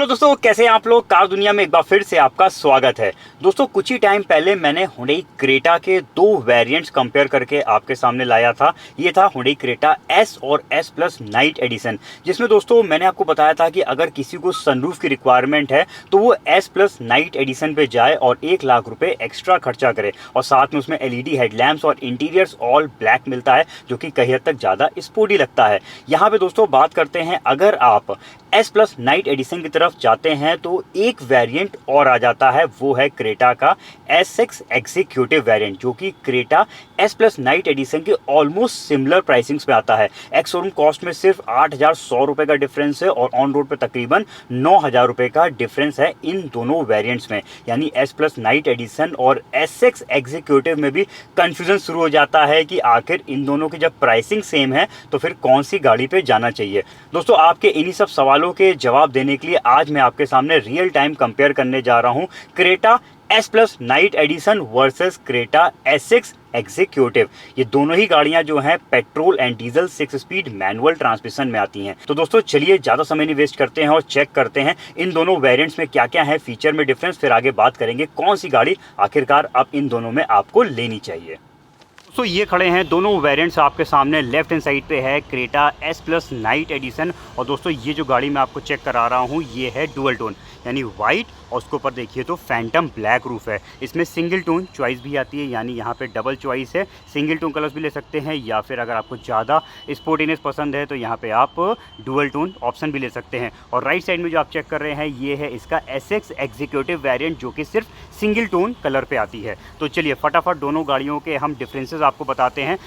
Hello दोस्तों, कैसे हैं आप लोग। कार दुनिया में एक बार फिर से आपका स्वागत है। दोस्तों कुछ ही टाइम पहले मैंने हुंडई क्रेटा के दो वेरिएंट्स कंपेयर करके आपके सामने लाया था। ये था हुंडई क्रेटा एस और एस प्लस नाइट एडिशन, जिसमें दोस्तों मैंने आपको बताया था कि अगर किसी को सनरूफ की रिक्वायरमेंट है तो वो एस प्लस नाइट एडिशन पे जाए और 1 लाख रुपए एक्स्ट्रा खर्चा करे और साथ में उसमें एलईडी हेडलैम्प्स और इंटीरियर्स ऑल ब्लैक मिलता है, जो कि कहीं हद तक ज़्यादा स्पोर्टी लगता है। यहाँ पे दोस्तों बात करते हैं, अगर आप एस प्लस नाइट एडिशन की तरफ जाते हैं तो एक वेरिएंट और आ जाता है, वो है क्रेटा का S6 एग्जीक्यूटिव वेरिएंट, जो कि Creta S plus night addition के ऑलमोस्ट सिमिलर प्राइसिंग्स में आता है। एक्स शोरूम कॉस्ट में सिर्फ 8,100 रुपये का डिफरेंस है और ऑन रोड पे तकरीबन 9,000 रुपये का डिफरेंस है इन दोनों वेरिएंट्स में। यानी एस प्लस नाइट एडिशन और S6 एग्जीक्यूटिव में भी कंफ्यूजन शुरू हो जाता है कि आखिर इन दोनों की जब प्राइसिंग सेम है तो फिर कौन सी गाड़ी पे जाना चाहिए। दोस्तों आपके इन्हीं सब सवालों के जवाब देने के लिए आज मैं आपके सामने रियल टाइम कंपेयर करने जा रहा हूं Creta S plus night addition versus Creta S6 executive. ये दोनों ही गाड़ियां जो हैं petrol and diesel 6 speed manual transmission में आती हैं। तो दोस्तों चलिए ज़्यादा समय नहीं वेस्ट करते हैं और चेक करते हैं इन दोनों वेरिएंट्स में क्या क्या है फीचर में डिफरेंस। फिर आगे बात करेंगे कौन सी गाड़ी आखिरकार अब इन दोनों में आपको लेनी चाहिए। तो ये खड़े हैं दोनों वेरिएंट्स आपके सामने। लेफ्ट हैंड साइड पे है Creta S plus night addition और दोस्तों ये जो गाड़ी मैं आपको चेक करा रहा हूँ ये है डुअल टोन, यानी वाइट और उसके ऊपर देखिए तो फैंटम ब्लैक रूफ है। इसमें सिंगल टोन चॉइस भी आती है, यानी यहाँ पे डबल चॉइस है, सिंगल टोन कलर्स भी ले सकते हैं या फिर अगर आपको ज़्यादा स्पोर्टीनेस पसंद है तो यहाँ पे आप डुअल टोन ऑप्शन भी ले सकते हैं। और राइट साइड में जो आप चेक कर रहे हैं ये है इसका S6 एग्जीक्यूटिव वेरिएंट, जो कि सिर्फ सिंगल टोन कलर पे आती है। तो चलिए फटाफट दोनों गाड़ियों के हम डिफरेंसेस आपको बताते हैं।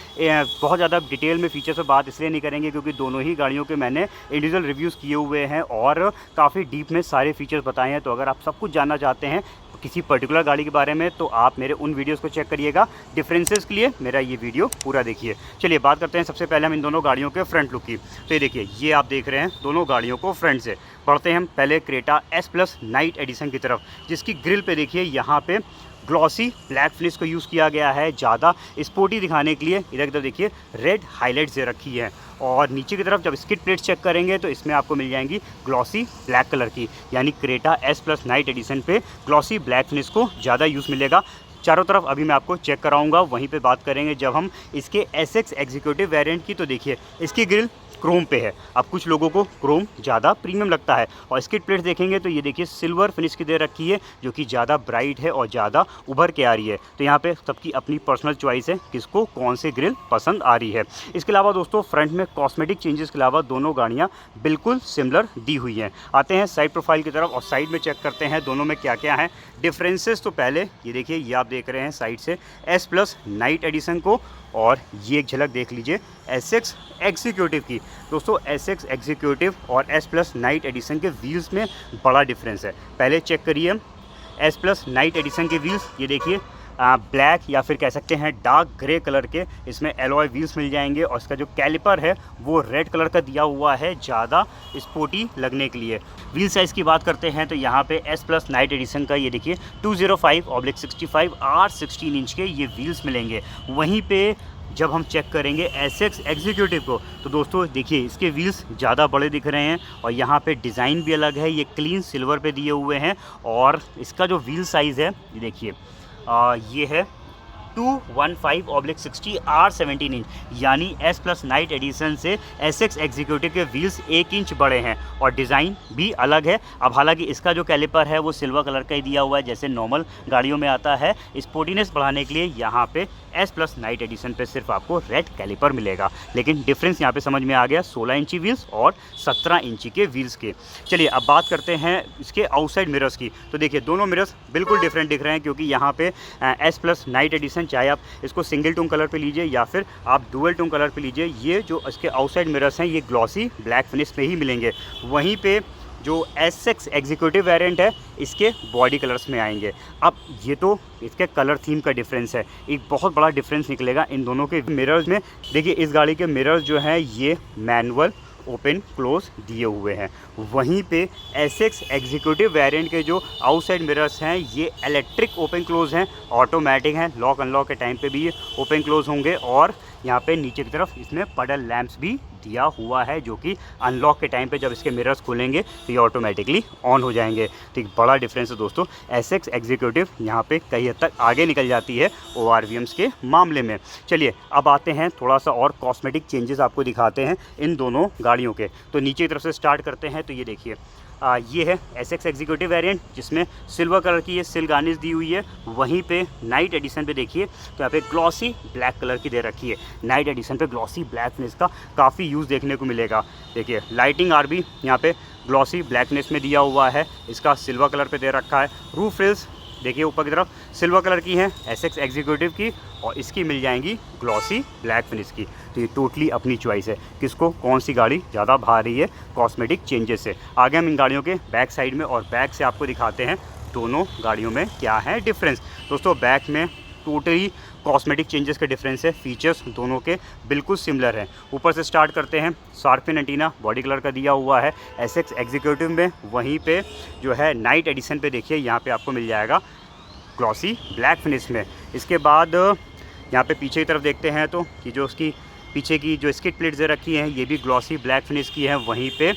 बहुत ज़्यादा डिटेल में फीचर्स पर बात इसलिए नहीं करेंगे क्योंकि दोनों ही गाड़ियों के मैंने इंडिविजुअल रिव्यूज़ किए हुए हैं और काफ़ी डीप में सारे फीचर्स बताए हैं। तो अगर आप सब कुछ जानना चाहते हैं किसी पर्टिकुलर गाड़ी के बारे में तो आप मेरे उन वीडियोस को चेक करिएगा। डिफरेंसेस के लिए मेरा ये वीडियो पूरा देखिए। चलिए बात करते हैं सबसे पहले हम इन दोनों गाड़ियों के फ्रंट लुक की। तो ये देखिए, ये आप देख रहे हैं दोनों गाड़ियों को फ्रंट से। बढ़ते हैं हम पहले Creta S plus night addition की तरफ, जिसकी ग्रिल पे देखिए यहाँ पे ग्लॉसी ब्लैक फिनिश को यूज़ किया गया है ज़्यादा स्पोर्टी दिखाने के लिए। इधर इधर देखिए रेड हाईलाइट्स दे रखी है और नीचे की तरफ जब स्किड प्लेट चेक करेंगे तो इसमें आपको मिल जाएंगी ग्लॉसी ब्लैक कलर की, यानी Creta S plus night edition पे ग्लॉसी ब्लैक फिनिश को ज़्यादा यूज़ मिलेगा। चारों तरफ अभी मैं आपको चेक कराऊंगा, वहीं पे बात करेंगे जब हम इसके S6 एग्जीक्यूटिव वेरिएंट की। तो देखिए इसकी ग्रिल क्रोम पे है। अब कुछ लोगों को क्रोम ज़्यादा प्रीमियम लगता है और स्किड प्लेट देखेंगे तो ये देखिए सिल्वर फिनिश की दे रखी है, जो कि ज़्यादा ब्राइट है और ज़्यादा उभर के आ रही है। तो यहाँ पे सबकी अपनी पर्सनल चॉइस है किसको कौन से ग्रिल पसंद आ रही है। इसके अलावा दोस्तों फ्रंट में कॉस्मेटिक चेंजेस के अलावा दोनों गाड़ियाँ बिल्कुल सिमिलर दी हुई हैं। आते हैं साइड प्रोफाइल की तरफ और साइड में चेक करते हैं दोनों में क्या क्या है डिफरेंसेस। तो पहले ये देखिए, ये आप देख रहे हैं साइड से एस प्लस नाइट एडिशन को और ये एक झलक देख लीजिए S6 एग्जीक्यूटिव की। दोस्तों S6 एग्जीक्यूटिव और S प्लस नाइट एडिशन के व्हील्स में बड़ा डिफरेंस है। पहले चेक करिए S प्लस नाइट एडिशन के व्हील्स, ये देखिए ब्लैक या फिर कह सकते हैं डार्क ग्रे कलर के इसमें एलॉय व्हील्स मिल जाएंगे और इसका जो कैलिपर है वो रेड कलर का दिया हुआ है ज़्यादा स्पोर्टी लगने के लिए। व्हील साइज़ की बात करते हैं तो यहाँ पे एस प्लस नाइट एडिशन का ये देखिए 205/65 R16 इंच के ये व्हील्स मिलेंगे। वहीं पे जब हम चेक करेंगे S6 एग्जीक्यूटिव को तो दोस्तों देखिए इसके व्हील्स ज़्यादा बड़े दिख रहे हैं और यहाँ पे डिज़ाइन भी अलग है, ये क्लीन सिल्वर पे दिए हुए हैं। और इसका जो व्हील साइज़ है ये देखिए ये है 215/60 R17 इंच, यानी एस प्लस नाइट एडिशन से S6 एग्जीक्यूटिव के व्हील्स 1 इंच बड़े हैं और डिज़ाइन भी अलग है। अब हालांकि इसका जो कैलिपर है वो सिल्वर कलर का ही दिया हुआ है जैसे नॉर्मल गाड़ियों में आता है। स्पोर्टीनेस बढ़ाने के लिए यहाँ पे एस प्लस नाइट एडिशन पे सिर्फ आपको रेड कैलिपर मिलेगा, लेकिन डिफरेंस यहाँ पे समझ में आ गया 16 इंची व्हील्स और 17 इंची के व्हील्स के। चलिए अब बात करते हैं इसके आउटसाइड मिरर्स की। तो देखिए दोनों मिरर्स बिल्कुल डिफरेंट दिख रहे हैं क्योंकि यहाँ पे एस प्लस नाइट एडिशन चाहे आप इसको सिंगल टोन कलर पे लीजिए या फिर आप डुअल टोन कलर पे लीजिए, ये जो इसके आउटसाइड मिरर्स हैं ये ग्लॉसी ब्लैक फिनिश में ही मिलेंगे। वहीं पे जो S6 एग्जीक्यूटिव वेरिएंट है इसके बॉडी कलर्स में आएंगे। अब ये तो इसके कलर थीम का डिफरेंस है, एक बहुत बड़ा डिफरेंस निकलेगा इन दोनों के मिरर्स में। देखिए इस गाड़ी के मिरर्स जो हैं ये मैनुअल ओपन क्लोज दिए हुए हैं। वहीं पे S6 एग्जीक्यूटिव वेरिएंट के जो आउटसाइड मिरर्स हैं ये इलेक्ट्रिक ओपन क्लोज हैं, ऑटोमेटिक हैं, लॉक अनलॉक के टाइम पे भी ये ओपन क्लोज होंगे। और यहाँ पे नीचे की तरफ इसमें पडल लैंप्स भी दिया हुआ है, जो कि अनलॉक के टाइम पे जब इसके मिरर्स खुलेंगे तो ये ऑटोमेटिकली ऑन हो जाएंगे। तो एक बड़ा डिफरेंस है दोस्तों। SX एग्जीक्यूटिव यहाँ पे कई हद तक आगे निकल जाती है ORVMs के मामले में। चलिए अब आते हैं थोड़ा सा और कॉस्मेटिक चेंजेस आपको दिखाते हैं इन दोनों गाड़ियों के। तो नीचे की तरफ से स्टार्ट करते हैं। तो ये देखिए ये है SX एग्जीक्यूटिव वेरिएंट, जिसमें सिल्वर कलर की ये सिल गार्निश दी हुई है। वहीं पे नाइट एडिशन पे देखिए तो यहाँ पे ग्लॉसी ब्लैक कलर की दे रखी है। नाइट एडिशन पे ग्लॉसी ब्लैकनेस का काफ़ी यूज़ देखने को मिलेगा। देखिए लाइटिंग RB यहाँ पे ग्लॉसी ब्लैकनेस में दिया हुआ है, इसका सिल्वर कलर पे दे रखा है। रूफ रेल्स देखिए ऊपर की तरफ सिल्वर कलर की है SX एग्जीक्यूटिव की, और इसकी मिल जाएंगी ग्लॉसी ब्लैक फिनिश की। तो ये टोटली अपनी चॉइस है किसको कौन सी गाड़ी ज़्यादा भा रही है कॉस्मेटिक चेंजेस से। आगे हम इन गाड़ियों के बैक साइड में और बैक से आपको दिखाते हैं दोनों गाड़ियों में क्या है डिफरेंस। दोस्तों बैक में टोटली कॉस्मेटिक चेंजेस के डिफरेंस है, फीचर्स दोनों के बिल्कुल सिमिलर हैं। ऊपर से स्टार्ट करते हैं। Shark fin antenna body colour का दिया हुआ है SX एग्जीक्यूटिव में। वहीं पे जो है नाइट एडिशन पे देखिए यहाँ पे आपको मिल जाएगा ग्लॉसी ब्लैक फिनिश में। इसके बाद यहाँ पे पीछे की तरफ देखते हैं तो कि जो उसकी पीछे की जो स्किड प्लेट्स दे रखी हैं ये भी ग्लॉसी ब्लैक फिनिश की है। वहीं पे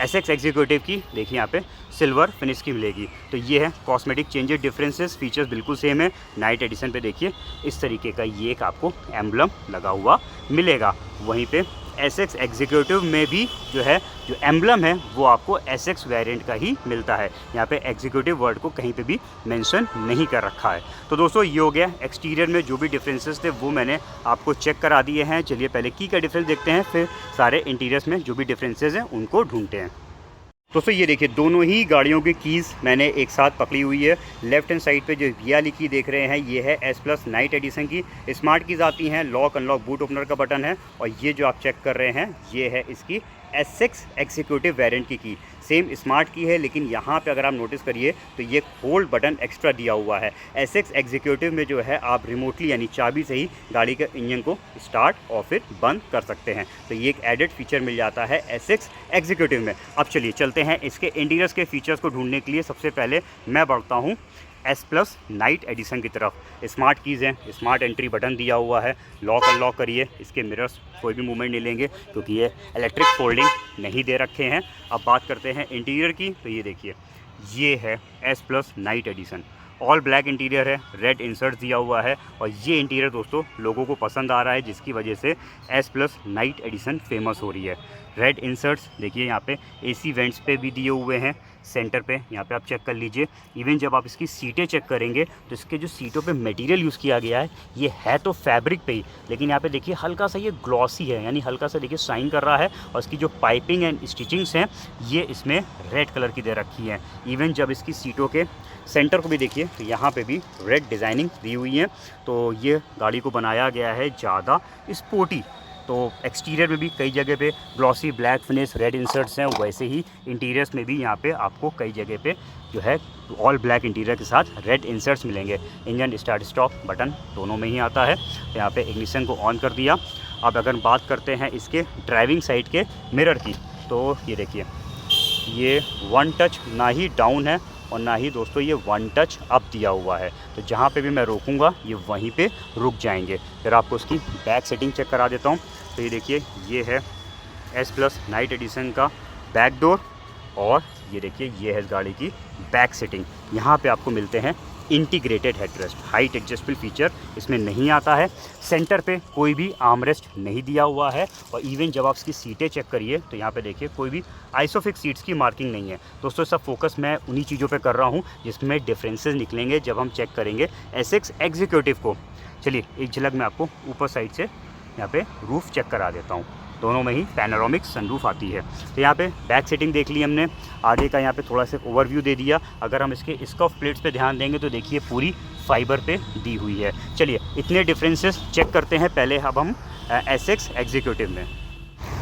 SX एग्जीक्यूटिव की देखिए यहाँ पे सिल्वर फिनिश की मिलेगी। तो ये है कॉस्मेटिक चेंजेस डिफरेंसेस, फीचर्स बिल्कुल सेम है। नाइट एडिशन पे देखिए इस तरीके का ये एक आपको एम्बलम लगा हुआ मिलेगा। वहीं पे SX एग्जीक्यूटिव में भी जो है जो एम्बलम है वो आपको SX वेरिएंट का ही मिलता है। यहाँ पे एग्जीक्यूटिव वर्ड को कहीं पे भी मेंशन नहीं कर रखा है। तो दोस्तों ये हो गया एक्सटीरियर में जो भी डिफरेंसेस थे वो मैंने आपको चेक करा दिए हैं। चलिए पहले की का डिफरेंस देखते हैं, फिर सारे इंटीरियर्स में जो भी डिफरेंसेस हैं उनको ढूंढते हैं। दोस्तों ये देखिए दोनों ही गाड़ियों की कीज़ मैंने एक साथ पकड़ी हुई है। लेफ्ट हैंड साइड पे जो ये वाली की देख रहे हैं ये है S+ नाइट एडिशन की। स्मार्ट कीज़ आती हैं, लॉक अनलॉक बूट ओपनर का बटन है, और ये जो आप चेक कर रहे हैं ये है इसकी SX एग्जीक्यूटिव वेरिएंट की सेम स्मार्ट की है, लेकिन यहाँ पे अगर आप नोटिस करिए तो ये होल्ड बटन एक्स्ट्रा दिया हुआ है। SX एग्जीक्यूटिव में जो है आप रिमोटली यानी चाबी से ही गाड़ी के इंजन को स्टार्ट और फिर बंद कर सकते हैं। तो ये एक एडेड फीचर मिल जाता है SX एग्जीक्यूटिव में। अब चलिए चलते हैं इसके इंटीरियर्स के फीचर्स को ढूंढने के लिए। सबसे पहले मैं बढ़ता हूँ S+ नाइट एडिशन की तरफ। स्मार्ट कीज़ हैं, स्मार्ट एंट्री बटन दिया हुआ है, लॉक अनलॉक करिए। इसके मिरर्स कोई भी मूवमेंट नहीं लेंगे क्योंकि ये इलेक्ट्रिक फोल्डिंग नहीं दे रखे हैं। अब बात करते हैं इंटीरियर की। तो ये देखिए ये है S+ night addition, all black interior है, रेड इंसर्ट दिया हुआ है, और ये इंटीरियर दोस्तों लोगों को पसंद आ रहा है जिसकी वजह से S+ नाइट एडिशन फेमस हो रही है। रेड इंसर्ट्स देखिए यहाँ पे AC वेंट्स पे भी दिए हुए हैं सेंटर पे, यहाँ पे आप चेक कर लीजिए। इवन जब आप इसकी सीटें चेक करेंगे तो इसके जो सीटों पे मटेरियल यूज़ किया गया है ये है तो फैब्रिक पे ही, लेकिन यहाँ पे देखिए हल्का सा ये ग्लॉसी है, यानी हल्का सा देखिए शाइन कर रहा है। और इसकी जो पाइपिंग एंड स्टिचिंग्स हैं ये इसमें रेड कलर की दे रखी हैं। इवन जब इसकी सीटों के सेंटर को भी देखिए तो यहाँ पे भी रेड डिज़ाइनिंग दी हुई है। तो ये गाड़ी को बनाया गया है ज़्यादा स्पोर्टी। तो एक्सटीरियर में भी कई जगह पे glossy black finish red inserts हैं, वैसे ही इंटीरियर्स में भी यहाँ पे आपको कई जगह पे जो है ऑल ब्लैक इंटीरियर के साथ रेड इंसर्ट्स मिलेंगे। इंजन स्टार्ट स्टॉप बटन दोनों में ही आता है। तो यहाँ पे इग्निशन को ऑन कर दिया। अब अगर बात करते हैं इसके ड्राइविंग साइड के मिरर की, तो ये देखिए ये वन टच ना ही डाउन है और ना ही दोस्तों ये वन टच अप दिया हुआ है। तो जहाँ पे भी मैं रोकूंगा ये वहीं पे रुक जाएंगे। फिर आपको उसकी बैक सेटिंग चेक करा देता हूँ। तो ये देखिए ये है S+ नाइट एडिशन का बैक डोर, और ये देखिए ये है इस गाड़ी की बैक सेटिंग। यहाँ पे आपको मिलते हैं integrated headrest, height adjustable feature इसमें नहीं आता है। सेंटर पे कोई भी आर्मरेस्ट नहीं दिया हुआ है, और इवन जब आप इसकी सीटें चेक करिए तो यहाँ पे देखिए कोई भी आइसोफिक्स सीट्स की मार्किंग नहीं है। दोस्तों सब फोकस मैं उन्हीं चीज़ों पे कर रहा हूँ जिसमें डिफरेंसेस निकलेंगे जब हम चेक करेंगे SX एग्जीक्यूटिव को। चलिए एक झलक मैं आपको ऊपर साइड से यहाँ पे रूफ़ चेक करा देता हूँ। दोनों में ही पैनोरामिक सनरूफ आती है। तो यहाँ पे बैक सेटिंग देख ली हमने, आगे का यहाँ पे थोड़ा सा ओवरव्यू दे दिया। अगर हम इसके स्कफ प्लेट्स पे ध्यान देंगे तो देखिए पूरी फाइबर पे दी हुई है। चलिए इतने डिफरेंसेस चेक करते हैं पहले अब हम SX एग्जीक्यूटिव में।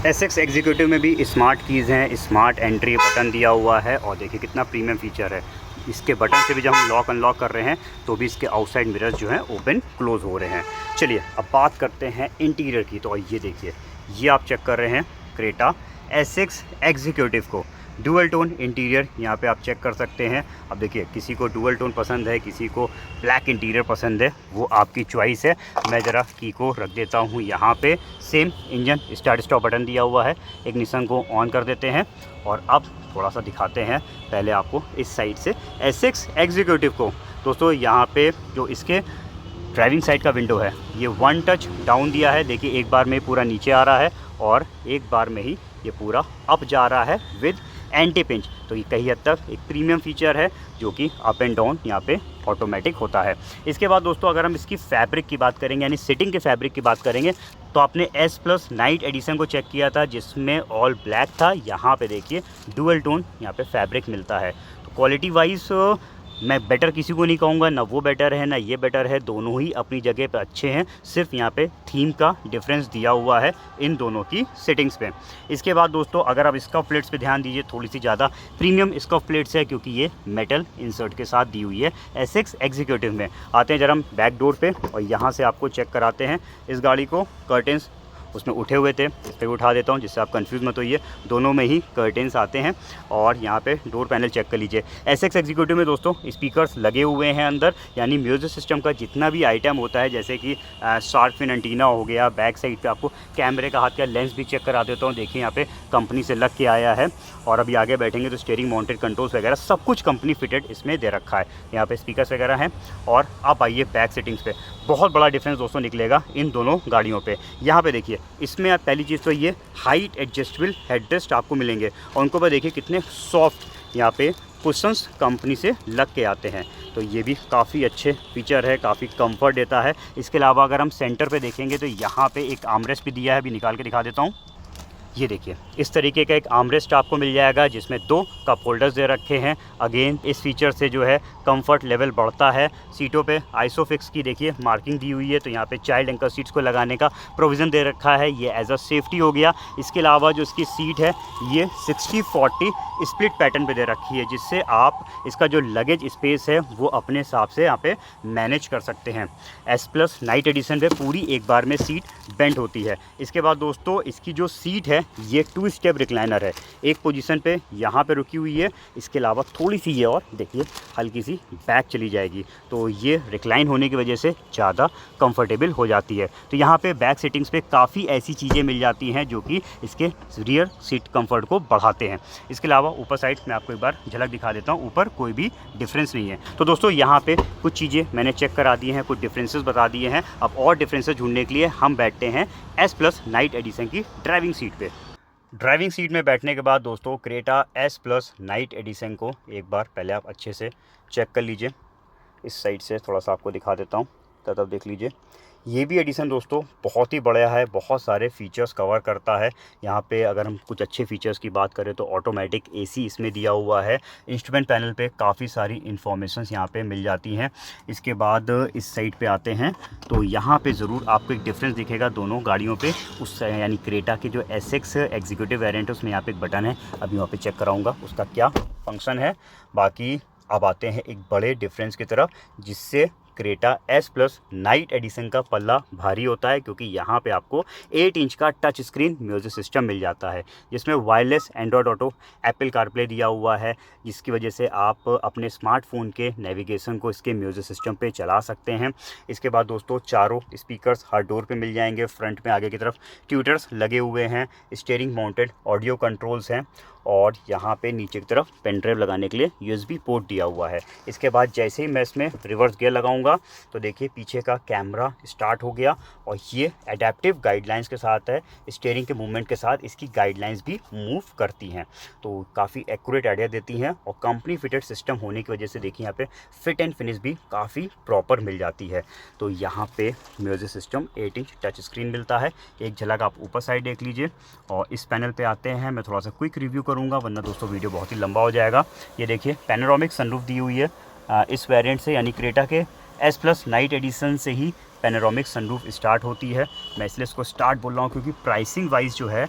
SX एग्जीक्यूटिव में भी स्मार्ट कीज़ हैं, स्मार्ट एंट्री बटन दिया हुआ है, और देखिए कितना प्रीमियम फीचर है। इसके बटन से भी जब हम लॉक अनलॉक कर रहे हैं तो भी इसके आउटसाइड मिरर्स जो हैं ओपन क्लोज़ हो रहे हैं। चलिए अब बात करते हैं इंटीरियर की। तो ये देखिए ये आप चेक कर रहे हैं क्रेटा SX एग्जीक्यूटिव को। डुअल टोन इंटीरियर यहाँ पे आप चेक कर सकते हैं। अब देखिए, किसी को डुअल टोन पसंद है, किसी को ब्लैक इंटीरियर पसंद है, वो आपकी चॉइस है। मैं ज़रा की को रख देता हूँ यहाँ पे। Same engine start stop button दिया हुआ है। एक निसान को ऑन कर देते हैं और अब थोड़ा सा दिखाते हैं पहले आपको इस साइड से SX एग्जीक्यूटिव को। दोस्तों यहाँ पे जो इसके ड्राइविंग साइड का विंडो है, ये 1 टच डाउन दिया है। देखिए, एक बार में पूरा नीचे आ रहा है और एक बार में ही ये पूरा अप जा रहा है विद एंटी पिंच। तो ये कहीं हद तक एक प्रीमियम फीचर है जो कि अप एंड डाउन यहाँ पे ऑटोमेटिक होता है। इसके बाद दोस्तों अगर हम इसकी फैब्रिक की बात करेंगे, यानी सिटिंग के फैब्रिक की बात करेंगे, तो आपने S+ नाइट एडिशन को चेक किया था जिसमें ऑल ब्लैक था। यहाँ पे देखिए डुअल टोन यहाँ पे फैब्रिक मिलता है। तो क्वालिटी वाइज मैं बेटर किसी को नहीं कहूँगा, ना वो बेटर है ना ये बेटर है, दोनों ही अपनी जगह पे अच्छे हैं। सिर्फ यहाँ पे थीम का डिफरेंस दिया हुआ है इन दोनों की सेटिंग्स पे। इसके बाद दोस्तों अगर आप स्कफ प्लेट्स पे ध्यान दीजिए, थोड़ी सी ज़्यादा प्रीमियम स्कफ प्लेट्स है क्योंकि ये मेटल इंसर्ट के साथ दी हुई है SX एग्जीक्यूटिव में। आते हैं जरा हम बैक डोर पे और यहाँ से आपको चेक कराते हैं इस गाड़ी को। कर्टेंस उसमें उठे हुए थे, इस पर उठा देता हूँ जिससे आप कंफ्यूज मत होइए। दोनों में ही कर्टेंस आते हैं और यहाँ पे डोर पैनल चेक कर लीजिए। SX एग्जीक्यूटिव में दोस्तों स्पीकर्स लगे हुए हैं अंदर, यानी म्यूजिक सिस्टम का जितना भी आइटम होता है, जैसे कि शार्क फिन एंटीना हो गया। बैक साइड पे आपको कैमरे का हाथ का लेंस भी चेक करा देता हूँ। देखिए यहाँ पे कंपनी से लग के आया है। और अभी आगे बैठेंगे तो स्टीयरिंग माउंटेड कंट्रोल्स वगैरह सब कुछ कंपनी फिटेड इसमें दे रखा है। यहाँ पे स्पीकर्स वगैरह हैं। और अब आइए बैक सेटिंग्स पे, बहुत बड़ा डिफरेंस दोस्तों निकलेगा इन दोनों गाड़ियों पे। यहाँ पे देखिए, इसमें आप पहली चीज़ तो ये हाइट एडजस्टेबल हेडरेस्ट आपको मिलेंगे और उनको पर देखिए कितने सॉफ्ट यहाँ पे कुशन्स कंपनी से लग के आते हैं। तो ये भी काफ़ी अच्छे फीचर है, काफ़ी कंफर्ट देता है। इसके अलावा अगर हम सेंटर पे देखेंगे तो यहाँ पे एक आर्मरेस्ट भी दिया है, अभी निकाल के दिखा देता हूँ। ये देखिए, इस तरीके का एक आर्मरेस्ट आपको मिल जाएगा जिसमें 2 कप होल्डर्स दे रखे हैं। अगेन इस फीचर से जो है कंफर्ट लेवल बढ़ता है। सीटों पे आइसोफिक्स की देखिए मार्किंग दी हुई है, तो यहाँ पे चाइल्ड एंकर सीट्स को लगाने का प्रोविज़न दे रखा है, ये एज अ सेफ्टी हो गया। इसके अलावा जो इसकी सीट है ये 60-40 स्प्लिट पैटर्न पे दे रखी है, जिससे आप इसका जो लगेज स्पेस है वो अपने हिसाब से यहाँ पे मैनेज कर सकते हैं। S+ नाइट एडिशन पे पूरी एक बार में सीट बेंड होती है। इसके बाद दोस्तों इसकी जो सीट है ये 2 स्टेप रिक्लाइनर है। एक पोजीशन पे यहाँ पे रुकी हुई है, इसके अलावा थोड़ी सी ये और देखिए हल्की सी बैक चली जाएगी, तो ये रिक्लाइन होने की वजह से ज़्यादा कंफर्टेबल हो जाती है। तो यहाँ पे बैक सेटिंग्स पे काफ़ी ऐसी चीज़ें मिल जाती हैं जो कि इसके रियर सीट कंफर्ट को बढ़ाते हैं। इसके अलावा ऊपर साइड में आपको एक बार झलक दिखा देता हूँ, ऊपर कोई भी डिफरेंस नहीं है। तो दोस्तों यहाँ पे कुछ चीज़ें मैंने चेक करा दी हैं, कुछ डिफरेंसेस बता दिए हैं। अब और डिफरेंसेस ढूंढने के लिए हम बैठते हैं S+ नाइट एडिशन की ड्राइविंग सीट पे। ड्राइविंग सीट में बैठने के बाद दोस्तों क्रेटा S+ नाइट एडिशन को एक बार पहले आप अच्छे से चेक कर लीजिए। इस साइड से थोड़ा सा आपको दिखा देता हूँ, तब देख लीजिए। ये भी एडिशन दोस्तों बहुत ही बड़ा है, बहुत सारे फीचर्स कवर करता है। यहाँ पे अगर हम कुछ अच्छे फीचर्स की बात करें तो ऑटोमेटिक AC इसमें दिया हुआ है। इंस्ट्रूमेंट पैनल पे काफ़ी सारी इन्फॉर्मेशंस यहाँ पे मिल जाती हैं। इसके बाद इस साइड पे आते हैं तो यहाँ पे ज़रूर आपको एक डिफरेंस दिखेगा दोनों गाड़ियों पे। उस यानी क्रेटा के जो SX एग्जीक्यूटिव वेरिएंट है उसमें यहाँ पे एक बटन है, अभी वहाँ पे चेक कराऊँगा उसका क्या फंक्शन है। बाकी अब आते हैं एक बड़े डिफरेंस की तरफ, जिससे क्रेटा S+ नाइट एडिशन का पल्ला भारी होता है, क्योंकि यहाँ पे आपको 8 इंच का टच स्क्रीन म्यूजिक सिस्टम मिल जाता है, जिसमें wireless Android auto, Apple CarPlay दिया हुआ है, जिसकी वजह से आप अपने स्मार्टफोन के नेविगेशन को इसके म्यूजिक सिस्टम पे चला सकते हैं। इसके बाद दोस्तों चारों स्पीकर्स हर डोर पे मिल जाएंगे। फ्रंट में आगे की तरफ ट्यूटर्स लगे हुए हैं, स्टीयरिंग माउंटेड ऑडियो कंट्रोल्स हैं और यहाँ पे नीचे की तरफ पेन ड्राइव लगाने के लिए USB पोर्ट दिया हुआ है। इसके बाद जैसे ही मैं इसमें रिवर्स गियर लगाऊंगा तो देखिए पीछे का कैमरा स्टार्ट हो गया और ये एडेप्टिव गाइडलाइंस के साथ है। स्टीयरिंग के मूवमेंट के साथ इसकी गाइडलाइंस भी मूव करती हैं, तो काफ़ी एक्यूरेट आइडिया देती हैं। और कंपनी फिटेड सिस्टम होने की वजह से देखिए यहाँ पे फिट एंड फिनिश भी काफ़ी प्रॉपर मिल जाती है। तो यहाँ पे music system 8 inch touch screen मिलता है। एक झलक आप ऊपर साइड देख लीजिए। और इस पैनल पे आते हैं, मैं थोड़ा सा क्विक रिव्यू करूँगा वरना दोस्तों वीडियो बहुत ही लंबा हो जाएगा। ये देखिए पैनोरामिक सनरूफ दी हुई है इस वेरिएंट से, यानी क्रेटा के S+ नाइट एडिशन से ही पैनोरामिक सनरूफ स्टार्ट होती है। मैं इसलिए इसको स्टार्ट बोल रहा हूँ क्योंकि प्राइसिंग वाइज जो है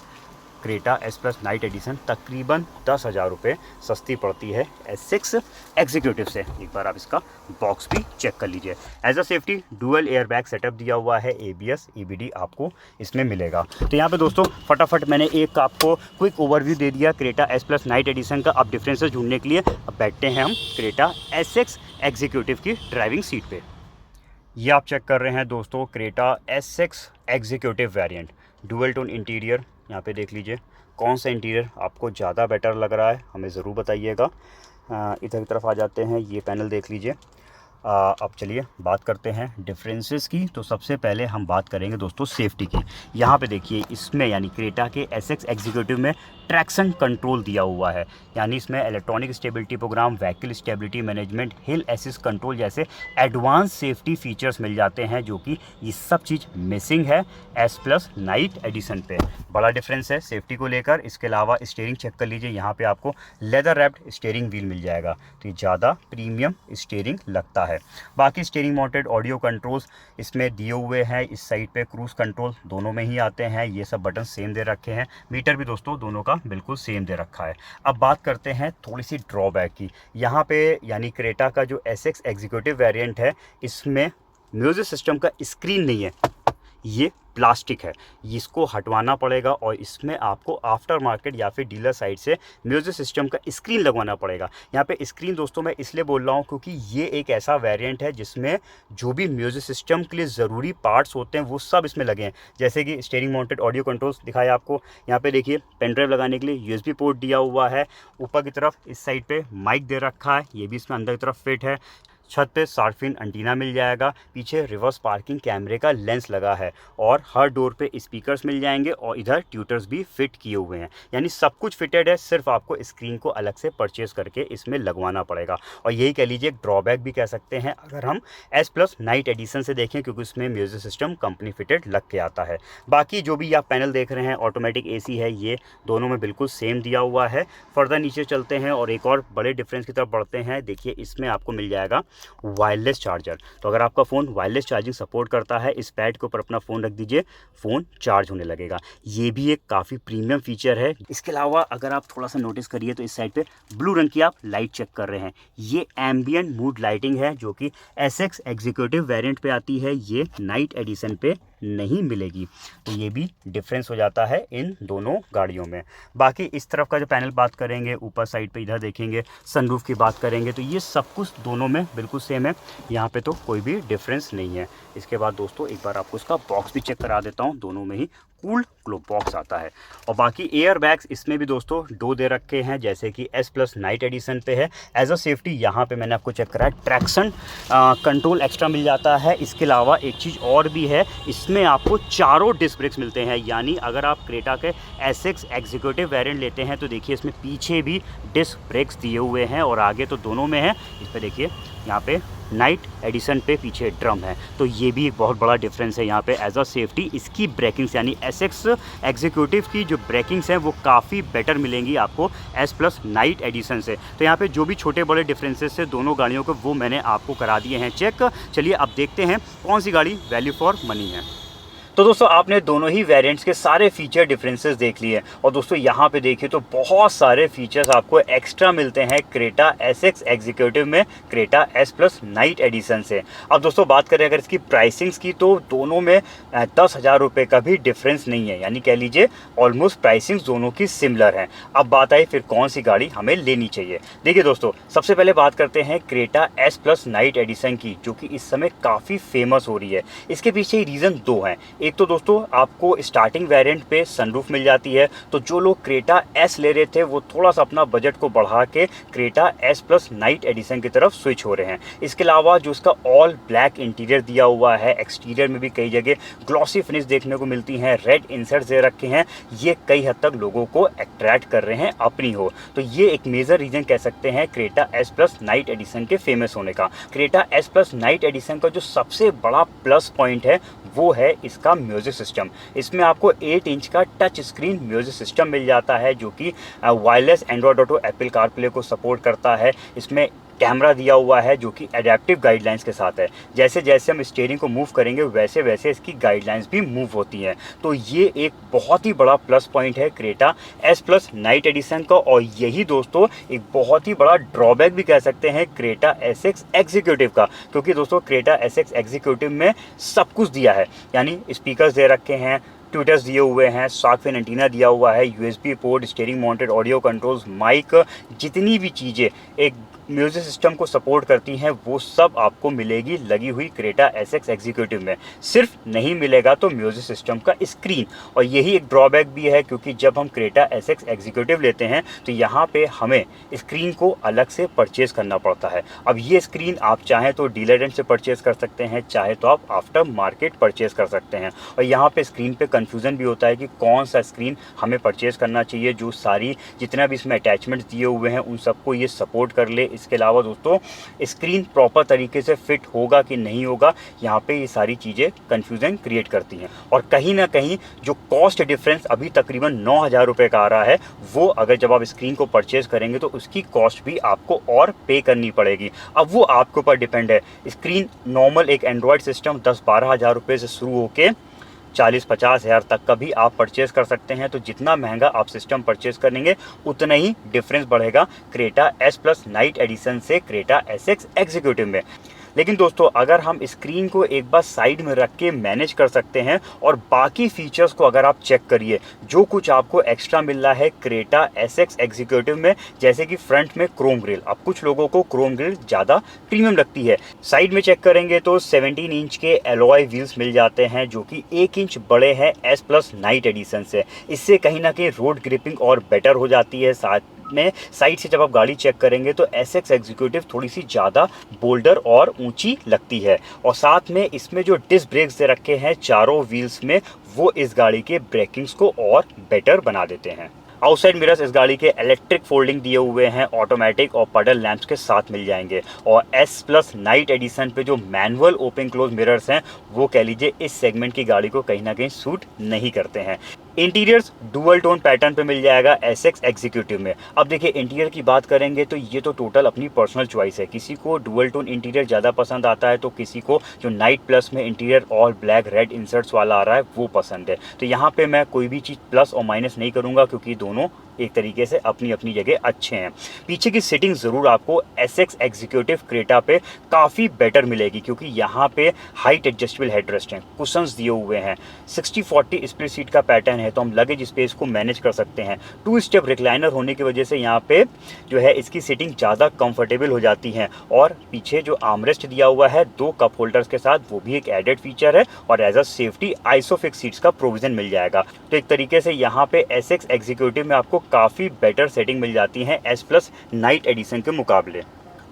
Creta S plus night addition तकरीबन 10,000 रुपये सस्ती पड़ती है S6 एग्जीक्यूटिव से। एक बार आप इसका बॉक्स भी चेक कर लीजिए। As a safety dual airbag setup दिया हुआ है, ABS EBD आपको इसमें मिलेगा। तो यहाँ पे दोस्तों फटाफट मैंने एक आपको क्विक ओवरव्यू दे दिया Creta S plus night edition का। अब डिफरेंसेस ढूंढने के लिए अब बैठते हैं हम क्रेटा S6 एग्जीक्यूटिव की ड्राइविंग सीट पे। ये आप चेक कर रहे हैं दोस्तों Creta S6 executive variant, dual tone interior. यहाँ पे देख लीजिए कौन सा इंटीरियर आपको ज़्यादा बेटर लग रहा है, हमें ज़रूर बताइएगा। इधर की तरफ आ जाते हैं, ये पैनल देख लीजिए। अब चलिए बात करते हैं डिफरेंसेस की। तो सबसे पहले हम बात करेंगे दोस्तों सेफ्टी की। यहाँ पे देखिए इसमें यानी क्रेटा के S6 एग्जीक्यूटिव में ट्रैक्शन कंट्रोल दिया हुआ है, यानी इसमें electronic stability program, vehicle stability management, hill assist control जैसे एडवांस सेफ्टी फीचर्स मिल जाते हैं, जो कि ये सब चीज़ मिसिंग है S प्लस नाइट एडिशन पे। बड़ा डिफरेंस है सेफ्टी को लेकर। इसके अलावा स्टीयरिंग चेक कर लीजिए, यहाँ पे आपको लेदर रैप्ड स्टीयरिंग व्हील मिल जाएगा, तो ये ज़्यादा प्रीमियम स्टीयरिंग लगता है। बाकी स्टीयरिंग माउंटेड ऑडियो कंट्रोल्स इसमें दिए हुए हैं। इस साइड पे क्रूज कंट्रोल दोनों में ही आते हैं, ये सब बटन सेम दे रखे हैं। मीटर भी दोस्तों दोनों का बिल्कुल सेम दे रखा है। अब बात करते हैं थोड़ी सी ड्रॉबैक की। यहाँ पे यानी क्रेटा का जो S6 एग्जीक्यूटिव वेरिएंट है, इसमें म्यूजिक सिस्टम का स्क्रीन नहीं है, ये प्लास्टिक है, इसको हटवाना पड़ेगा और इसमें आपको आफ्टर मार्केट या फिर डीलर साइड से म्यूजिक सिस्टम का स्क्रीन लगवाना पड़ेगा। यहाँ पे स्क्रीन दोस्तों मैं इसलिए बोल रहा हूँ क्योंकि ये एक ऐसा वेरिएंट है जिसमें जो भी म्यूजिक सिस्टम के लिए ज़रूरी पार्ट्स होते हैं वो सब इसमें लगे हैं। जैसे कि स्टीयरिंग माउंटेड ऑडियो कंट्रोल्स दिखाया आपको, यहाँ पे देखिए पेन ड्राइव लगाने के लिए USB पोर्ट दिया हुआ है। ऊपर की तरफ इस साइड पे माइक दे रखा है, ये भी इसमें अंदर की तरफ फिट है। छत पे शार्क एंटीना मिल जाएगा, पीछे रिवर्स पार्किंग कैमरे का लेंस लगा है और हर डोर पे स्पीकर्स मिल जाएंगे और इधर ट्यूटर्स भी फिट किए हुए हैं, यानी सब कुछ फिटेड है। सिर्फ आपको स्क्रीन को अलग से परचेज करके इसमें लगवाना पड़ेगा और यही कह लीजिए ड्रॉबैक भी कह सकते हैं अगर हम S प्लस नाइट एडिशन से देखें, क्योंकि उसमें म्यूजिक सिस्टम कंपनी फिटेड लग के आता है। बाकी जो भी आप पैनल देख रहे हैं ऑटोमेटिक AC है, ये दोनों में बिल्कुल सेम दिया हुआ है। फर्दर नीचे चलते हैं और एक और बड़े डिफरेंस की तरफ बढ़ते हैं। देखिए इसमें आपको मिल जाएगा वायरलेस चार्जर। तो अगर आपका फ़ोन वायरलेस चार्जिंग सपोर्ट करता है, इस पैड के ऊपर अपना फ़ोन रख दीजिए, फ़ोन चार्ज होने लगेगा। ये भी एक काफ़ी प्रीमियम फीचर है। इसके अलावा अगर आप थोड़ा सा नोटिस करिए तो इस साइड पे ब्लू रंग की आप लाइट चेक कर रहे हैं, ये एम्बियंट मूड लाइटिंग है जो कि S6 एग्जीक्यूटिव वेरिएंट पे आती है, ये नाइट एडिशन पे नहीं मिलेगी। तो ये भी डिफरेंस हो जाता है इन दोनों गाड़ियों में। बाकी इस तरफ का जो पैनल बात करेंगे, ऊपर साइड पे इधर देखेंगे, सनरूफ की बात करेंगे, तो ये सब कुछ दोनों में बिल्कुल सेम है, यहाँ पे तो कोई भी डिफरेंस नहीं है। इसके बाद दोस्तों एक बार आपको इसका बॉक्स भी चेक करा देता हूँ, दोनों में ही कूल ग्लो बॉक्स आता है। और बाकी एयर बैग्स इसमें भी दोस्तों 2 दे रखे हैं, जैसे कि S प्लस नाइट एडिशन पे है। एज अ सेफ्टी यहाँ पे मैंने आपको चेक कराया, ट्रैक्शन कंट्रोल एक्स्ट्रा मिल जाता है। इसके अलावा एक चीज़ और भी है, इसमें आपको चारों डिस्क ब्रेक्स मिलते हैं, यानी अगर आप क्रेटा के S6 एग्जीक्यूटिव वेरिएंट लेते हैं तो देखिए इसमें पीछे भी डिस्क ब्रेक्स दिए हुए हैं और आगे तो दोनों में है। इस पर देखिए यहाँ पे नाइट एडिशन पे पीछे ड्रम है, तो ये भी एक बहुत बड़ा डिफरेंस है यहाँ पे। एज अ सेफ्टी इसकी ब्रेकिंग्स यानी S6 एग्जीक्यूटिव की जो ब्रेकिंग्स हैं वो काफ़ी बेटर मिलेंगी आपको S प्लस नाइट एडिशन से। तो यहाँ पे जो भी छोटे बड़े डिफरेंसेस है दोनों गाड़ियों को वो मैंने आपको करा दिए हैं चेक। चलिए अब देखते हैं कौन सी गाड़ी वैल्यू फॉर मनी है। तो दोस्तों आपने दोनों ही वेरिएंट्स के सारे फीचर डिफरेंसेस देख लिए और दोस्तों यहाँ पे देखिए तो बहुत सारे फीचर्स आपको एक्स्ट्रा मिलते हैं क्रेटा S6 एग्जीक्यूटिव में Creta S plus night edition से। अब दोस्तों बात करें अगर इसकी प्राइसिंग्स की तो दोनों में 10,000 रुपये का भी डिफरेंस नहीं है, यानी कह लीजिए ऑलमोस्ट प्राइसिंग्स दोनों की सिमिलर हैं। अब बात आई फिर कौन सी गाड़ी हमें लेनी चाहिए। देखिए दोस्तों सबसे पहले बात करते हैं Creta S plus night addition की, जो कि इस समय काफ़ी फेमस हो रही है। इसके पीछे रीज़न 2 हैं। एक तो दोस्तों आपको स्टार्टिंग वेरिएंट पे सनरूफ मिल जाती है, तो जो लोग क्रेटा S ले रहे थे वो थोड़ा सा अपना बजट को बढ़ा के Creta S plus night addition की तरफ स्विच हो रहे हैं। इसके अलावा जो इसका ऑल ब्लैक इंटीरियर दिया हुआ है, एक्सटीरियर में भी कई जगह ग्लॉसी फिनिश देखने को मिलती हैं, रेड इंसर्ट दे रखे हैं, ये कई हद तक लोगों को अट्रैक्ट कर रहे हैं अपनी हो। तो ये एक मेजर रीजन कह सकते हैं Creta S plus night addition के फेमस होने का। Creta S plus night edition का जो सबसे बड़ा प्लस पॉइंट है वो है इसका म्यूजिक सिस्टम। इसमें आपको 8 इंच का टच स्क्रीन म्यूजिक सिस्टम मिल जाता है, जो कि wireless Android auto, Apple CarPlay को सपोर्ट करता है। इसमें कैमरा दिया हुआ है जो कि एडेप्टिव गाइडलाइंस के साथ है। जैसे जैसे हम स्टीयरिंग को मूव करेंगे वैसे वैसे इसकी गाइडलाइंस भी मूव होती हैं। तो ये एक बहुत ही बड़ा प्लस पॉइंट है Creta S plus night edition का, और यही दोस्तों एक बहुत ही बड़ा ड्रॉबैक भी कह सकते हैं क्रेटा एसएक्स एग्जीक्यूटिव का, क्योंकि दोस्तों क्रेटा एसएक्स एग्जीक्यूटिव में सब कुछ दिया है, यानी स्पीकर्स दे रखे हैं, ट्विटर्स दिए हुए हैं, शार्क फिन एंटीना दिया हुआ है, USB port, steering mounted audio controls, mic, जितनी भी चीज़ें एक म्यूजिक सिस्टम को सपोर्ट करती हैं वो सब आपको मिलेगी लगी हुई क्रेटा एसएक्स एग्जीक्यूटिव में। सिर्फ नहीं मिलेगा तो म्यूजिक सिस्टम का स्क्रीन, और यही एक ड्रॉबैक भी है क्योंकि जब हम क्रेटा एसएक्स एग्जीक्यूटिव लेते हैं तो यहाँ पे हमें स्क्रीन को अलग से परचेज करना पड़ता है। अब ये स्क्रीन आप चाहें तो डीलर रेंट से परचेज कर सकते हैं, चाहे तो आप आफ्टर मार्केट परचेज कर सकते हैं। और यहाँ पे स्क्रीन पे कन्फ्यूज़न भी होता है कि कौन सा स्क्रीन हमें परचेज करना चाहिए जो सारी जितना भी इसमें अटैचमेंट्स दिए हुए हैं उन सबको ये सपोर्ट कर ले। इसके अलावा दोस्तों स्क्रीन प्रॉपर तरीके से फिट होगा कि नहीं होगा, यहाँ पे ये सारी चीज़ें कन्फ्यूजन क्रिएट करती हैं। और कहीं ना कहीं जो कॉस्ट डिफरेंस अभी तकरीबन 9,000 रुपये का आ रहा है, वो अगर जब आप स्क्रीन को परचेज करेंगे तो उसकी कॉस्ट भी आपको और पे करनी पड़ेगी। अब वो आपके ऊपर डिपेंड है। स्क्रीन नॉर्मल एक एंड्रॉयड सिस्टम 10-12 हज़ार रुपये से शुरू होकर 40-50 हज़ार तक का भी आप परचेज़ कर सकते हैं। तो जितना महंगा आप सिस्टम परचेज़ करेंगे उतना ही डिफरेंस बढ़ेगा Creta S plus night edition से क्रेटा एसएक्स एग्जीक्यूटिव में। लेकिन दोस्तों अगर हम स्क्रीन को एक बार साइड में रख के मैनेज कर सकते हैं और बाकी फीचर्स को अगर आप चेक करिए, जो कुछ आपको एक्स्ट्रा मिल रहा है क्रेटा एसएक्स एग्जीक्यूटिव में, जैसे कि फ्रंट में क्रोम ग्रिल, अब कुछ लोगों को क्रोम ग्रिल ज़्यादा प्रीमियम लगती है। साइड में चेक करेंगे तो 17 इंच के एलॉय व्हील्स मिल जाते हैं जो कि 1 इंच बड़े हैं एस प्लस नाइट एडिशन से। इससे कहीं ना कहीं रोड ग्रिपिंग और बेटर हो जाती है। साथ में साइड से जब आप गाड़ी चेक करेंगे तो एसएक्स एग्जीक्यूटिव थोड़ी सी ज़्यादा बोल्डर और ऊंची लगती है। और साथ में इसमें जो डिस्क ब्रेक्स दे रखे हैं चारों व्हील्स में, वो इस गाड़ी के ब्रेकिंग्स को और बेटर बना देते हैं। आउटसाइड मिरर्स इस गाड़ी के इलेक्ट्रिक फोल्डिंग दिए हुए हैं, ऑटोमेटिक और पडल लैंप्स के साथ मिल जाएंगे। और एस प्लस नाइट एडिशन पे जो मैनुअल ओपन क्लोज मिरर्स हैं वो कह लीजिए इस सेगमेंट की गाड़ी को कहीं ना कहीं सूट नहीं करते हैं। इंटीरियर्स डुअल टोन पैटर्न पे मिल जाएगा एसएक्स एग्जीक्यूटिव में। अब देखिए इंटीरियर की बात करेंगे तो ये तो टोटल अपनी पर्सनल चॉइस है, किसी को डुअल टोन इंटीरियर ज़्यादा पसंद आता है तो किसी को जो नाइट प्लस में interior all black red inserts वाला आ रहा है वो पसंद है। तो यहाँ पे मैं कोई भी चीज़ प्लस और माइनस नहीं करूँगा क्योंकि दोनों एक तरीके से अपनी अपनी जगह अच्छे हैं। पीछे की सीटिंग ज़रूर आपको एसएक्स एग्जीक्यूटिव क्रेटा पे काफ़ी बेटर मिलेगी क्योंकि यहाँ पे हाइट एडजस्टेबल हेडरेस्ट हैं, कुशन्स दिए हुए हैं, 60-40 स्प्लिट सीट का पैटर्न है तो हम लगेज स्पेस को मैनेज कर सकते हैं। 2 स्टेप रिक्लाइनर होने की वजह से यहाँ पे जो है इसकी सीटिंग ज़्यादा कंफर्टेबल हो जाती है। और पीछे जो आर्मरेस्ट दिया हुआ है 2 कप होल्डर्स के साथ, वो भी एक एडेड फीचर है और as a safety isofix seats का प्रोविजन मिल जाएगा। तो एक तरीके से यहाँ पे एसएक्स एग्जीक्यूटिव में आपको काफ़ी बेटर सेटिंग मिल जाती है एस प्लस नाइट एडिशन के मुकाबले।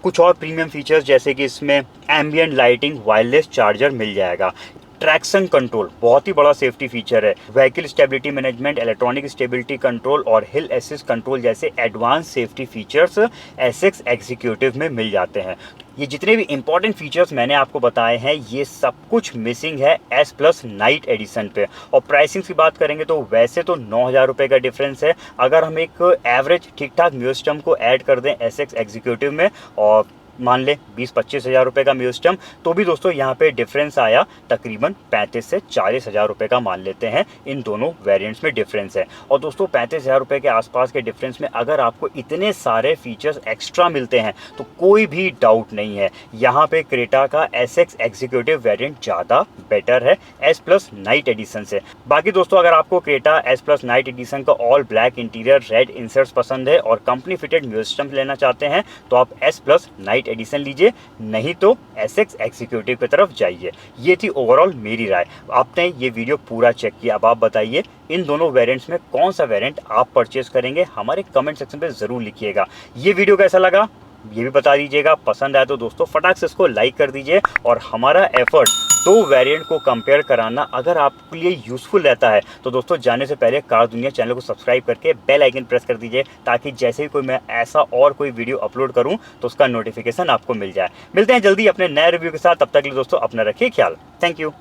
कुछ और प्रीमियम फीचर्स जैसे कि इसमें एम्बिएंट लाइटिंग, वायरलेस चार्जर मिल जाएगा, ट्रैक्शन कंट्रोल बहुत ही बड़ा सेफ्टी फीचर है, vehicle stability management, electronic stability control और हिल असिस्ट कंट्रोल जैसे advance safety features SX executive में मिल जाते हैं। ये जितने भी इंपॉर्टेंट फीचर्स मैंने आपको बताए हैं ये सब कुछ मिसिंग है एस प्लस नाइट एडिशन पे। और प्राइसिंग की बात करेंगे तो वैसे तो 9,000 रुपये का डिफरेंस है। अगर हम एक एवरेज ठीक ठाक म्यूजिक को ऐड कर दें एसएक्स एग्जीक्यूटिव में और मान ले 20-25 हज़ार रुपये का म्यूजिक, तो भी दोस्तों यहाँ पे डिफरेंस आया तकरीबन 35 से 40 हज़ार रुपये का मान लेते हैं। इन दोनों वेरिएंट्स में डिफरेंस है। और दोस्तों 35 हज़ार रुपये के आसपास के डिफरेंस में अगर आपको इतने सारे फीचर्स एक्स्ट्रा मिलते हैं तो कोई भी डाउट नहीं है यहाँ पे क्रेटा का एसएक्स एग्जीक्यूटिव वेरिएंट ज़्यादा बेटर है एस प्लस नाइट एडिशन से। बाकी दोस्तों अगर आपको Creta S plus night edition का all black interior, red inserts पसंद है और कंपनी फिटेड म्यूजिक लेना चाहते हैं तो आप एस प्लस नाइट एडिशन लीजिए, नहीं तो एसएक्स एग्जीक्यूटिव की तरफ जाइए। ये थी ओवरऑल मेरी राय। आपने ये वीडियो पूरा चेक किया, अब आप बताइए इन दोनों वेरिएंट्स में कौन सा वेरिएंट आप परचेज करेंगे, हमारे कमेंट सेक्शन पे जरूर लिखिएगा। ये वीडियो कैसा लगा ये भी बता दीजिएगा। पसंद आया तो दोस्तों फटाक से इसको लाइक कर दीजिए। और हमारा एफर्ट 2 वेरिएंट को कंपेयर कराना अगर आपके लिए यूजफुल रहता है तो दोस्तों जाने से पहले कार दुनिया चैनल को सब्सक्राइब करके बेल आइकन प्रेस कर दीजिए ताकि जैसे ही कोई मैं ऐसा और कोई वीडियो अपलोड करूं तो उसका नोटिफिकेशन आपको मिल जाए। मिलते हैं जल्दी अपने नए रिव्यू के साथ, तब तक के लिए दोस्तों अपना रखिए ख्याल। Thank you.